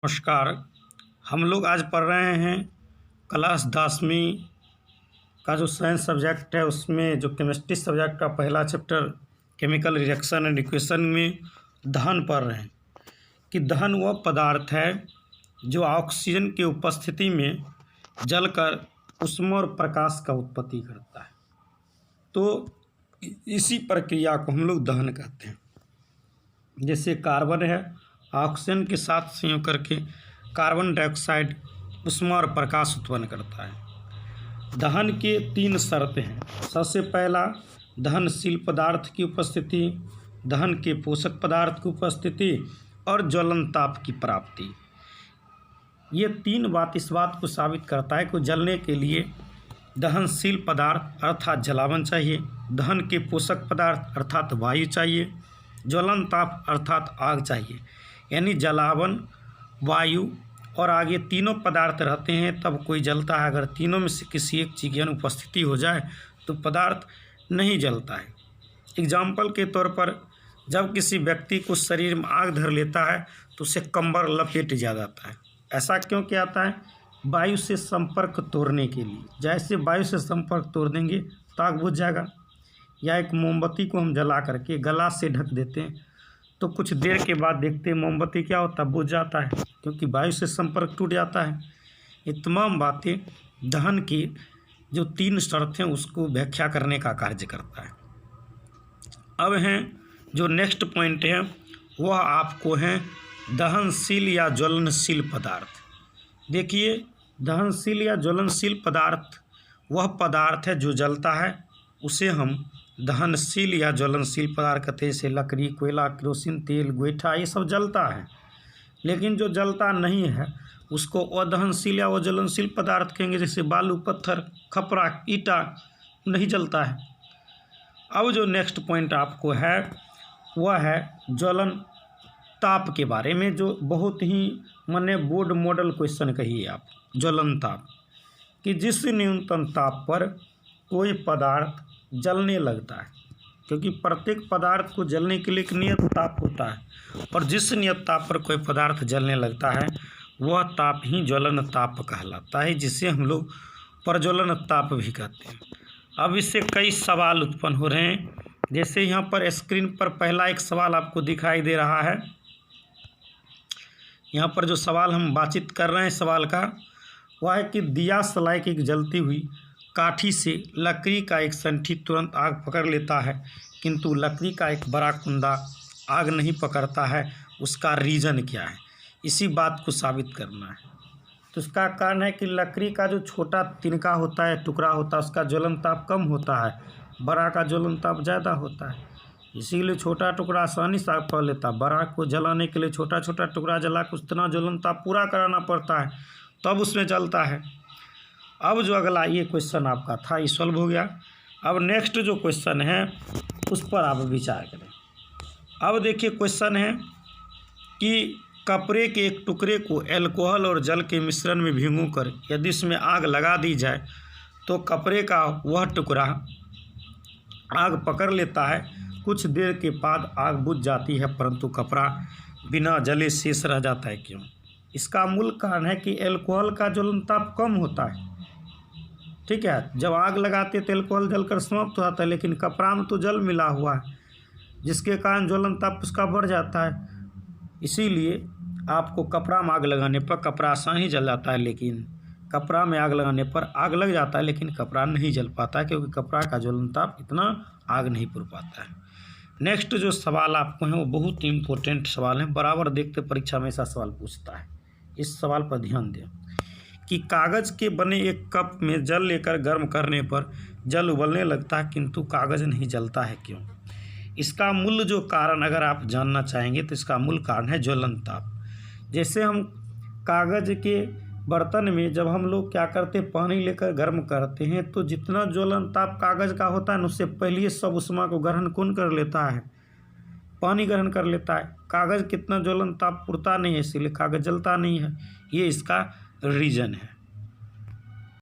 नमस्कार। हम लोग आज पढ़ रहे हैं क्लास 10वीं का जो साइंस सब्जेक्ट है उसमें जो केमिस्ट्री सब्जेक्ट का पहला chapter chemical reaction and equation में दहन पढ़ रहे हैं कि दहन वह पदार्थ है जो ऑक्सीजन की उपस्थिति में जलकर ऊष्मा और प्रकाश का उत्पत्ति करता है। तो इसी प्रक्रिया को हम लोग दहन कहते हैं। जैसे कार्बन है, ऑक्सीजन के साथ संयोग करके कार्बन डाइऑक्साइड ऊष्मा और प्रकाश उत्पन्न करता है। दहन के 3 शर्तें हैं। सबसे पहला, दहनशील पदार्थ की उपस्थिति, दहन के पोषक पदार्थ की उपस्थिति और ज्वलन ताप की प्राप्ति। ये 3 बात इस बात को साबित करता है कि जलने के लिए दहनशील पदार्थ अर्थात जलावन चाहिए, दहन के पोषक पदार्थ अर्थात वायु चाहिए, ज्वलन ताप अर्थात आग चाहिए। यानी जलावन, वायु और आगे तीनों पदार्थ रहते हैं तब कोई जलता है। अगर तीनों में से किसी एक चीज़ की अनुपस्थिति हो जाए तो पदार्थ नहीं जलता है। एग्जाम्पल के तौर पर जब किसी व्यक्ति को शरीर में आग धर लेता है तो उसे कंबल लपेट जाता है। ऐसा क्यों किया जाता है? वायु से संपर्क तोड़ने के लिए। जैसे वायु से संपर्क तोड़ देंगे तो आग बुझ जाएगा। या एक मोमबत्ती को हम जला करके गलास से ढक देते हैं तो कुछ देर के बाद देखते हैं मोमबत्ती क्या होता है, बुझ जाता है, क्योंकि वायु से संपर्क टूट जाता है। ये तमाम बातें दहन की जो 3 शर्तें उसको व्याख्या करने का कार्य करता है। अब हैं जो नेक्स्ट पॉइंट है वह आपको है दहनशील या ज्वलनशील पदार्थ। देखिए, दहनशील या ज्वलनशील पदार्थ वह पदार्थ है जो जलता है, उसे हम दहनशील या ज्वलनशील पदार्थ कहते हैं। जैसे लकड़ी, कोयला, केरोसिन तेल, गोईठा, ये सब जलता है। लेकिन जो जलता नहीं है उसको अदहनशील या अज्वलनशील पदार्थ कहेंगे। जैसे बालू, पत्थर, खपरा, ईटा नहीं जलता है। अब जो नेक्स्ट पॉइंट आपको है वह है ज्वलन ताप के बारे में, जो बहुत ही बोर्ड मॉडल क्वेश्चन कहिए आप। ज्वलन ताप कि जिस न्यूनतम ताप पर कोई पदार्थ जलने लगता है, क्योंकि प्रत्येक पदार्थ को जलने के लिए एक नियत ताप होता है, और जिस नियत ताप पर कोई पदार्थ जलने लगता है वह ताप ही ज्वलन ताप कहलाता है, जिसे हम लोग प्रज्वलन ताप भी कहते हैं। अब इससे कई सवाल उत्पन्न हो रहे हैं। जैसे यहाँ पर स्क्रीन पर पहला एक सवाल आपको दिखाई दे रहा है। यहाँ पर जो सवाल हम बातचीत कर रहे हैं सवाल का वह है कि दिया सलाई की जलती हुई काठी से लकड़ी का एक संठी तुरंत आग पकड़ लेता है, किंतु लकड़ी का एक बड़ा कुंदा आग नहीं पकड़ता है। उसका रीज़न क्या है? इसी बात को साबित करना है। तो इसका कारण है कि लकड़ी का जो छोटा तिनका होता है, टुकड़ा होता है, उसका ज्वलन ताप कम होता है, बड़ा का ज्वलन ताप ज़्यादा होता है। इसीलिए छोटा टुकड़ा आसानी से आग पकड़ लेता है। बड़ा को जलाने के लिए छोटा छोटा टुकड़ा जला के उतना ज्वलन ताप पूरा कराना पड़ता है, तब उसमें जलता है। अब जो अगला ये क्वेश्चन आपका था ये सॉल्व हो गया। अब नेक्स्ट जो क्वेश्चन है उस पर आप विचार करें। अब देखिए, क्वेश्चन है कि कपड़े के एक टुकड़े को अल्कोहल और जल के मिश्रण में भिगोकर यदि इसमें आग लगा दी जाए तो कपड़े का वह टुकड़ा आग पकड़ लेता है। कुछ देर के बाद आग बुझ जाती है, परंतु कपड़ा बिना जले शेष रह जाता है। क्यों? इसका मूल कारण है कि अल्कोहल का ज्वलन ताप कम होता है। ठीक है, जब आग लगाते तो अल्कोहल जलकर समाप्त हो जाता है, लेकिन कपड़ा में तो जल मिला हुआ है, जिसके कारण ज्वलन ताप उसका बढ़ जाता है। इसीलिए आपको कपड़ा में आग लगाने पर कपड़ा आसानी जल जाता है, लेकिन कपड़ा में आग लगाने पर आग लग जाता है लेकिन कपड़ा नहीं जल पाता है, क्योंकि कपड़ा का ज्वलन ताप इतना आग नहीं पुर पाता है। नेक्स्ट जो सवाल आपको है वो बहुत ही इम्पोर्टेंट सवाल है, बराबर देखते परीक्षा में ऐसा सवाल पूछता है। इस सवाल पर ध्यान दें कि कागज़ के बने एक कप में जल लेकर गर्म करने पर जल उबलने लगता है, किंतु कागज़ नहीं जलता है। क्यों? इसका मूल जो कारण अगर आप जानना चाहेंगे तो इसका मूल कारण है ज्वलन ताप। जैसे हम कागज़ के बर्तन में जब हम लोग क्या करते हैं, पानी लेकर गर्म करते हैं, तो जितना ज्वलन ताप कागज़ का होता है उससे पहले सब ऊष्मा को ग्रहण कौन कर लेता है? पानी ग्रहण कर लेता है। कागज़ कितना ज्वलन ताप पुरता नहीं है, इसीलिए कागज़ जलता नहीं है। ये इसका रीज़न है।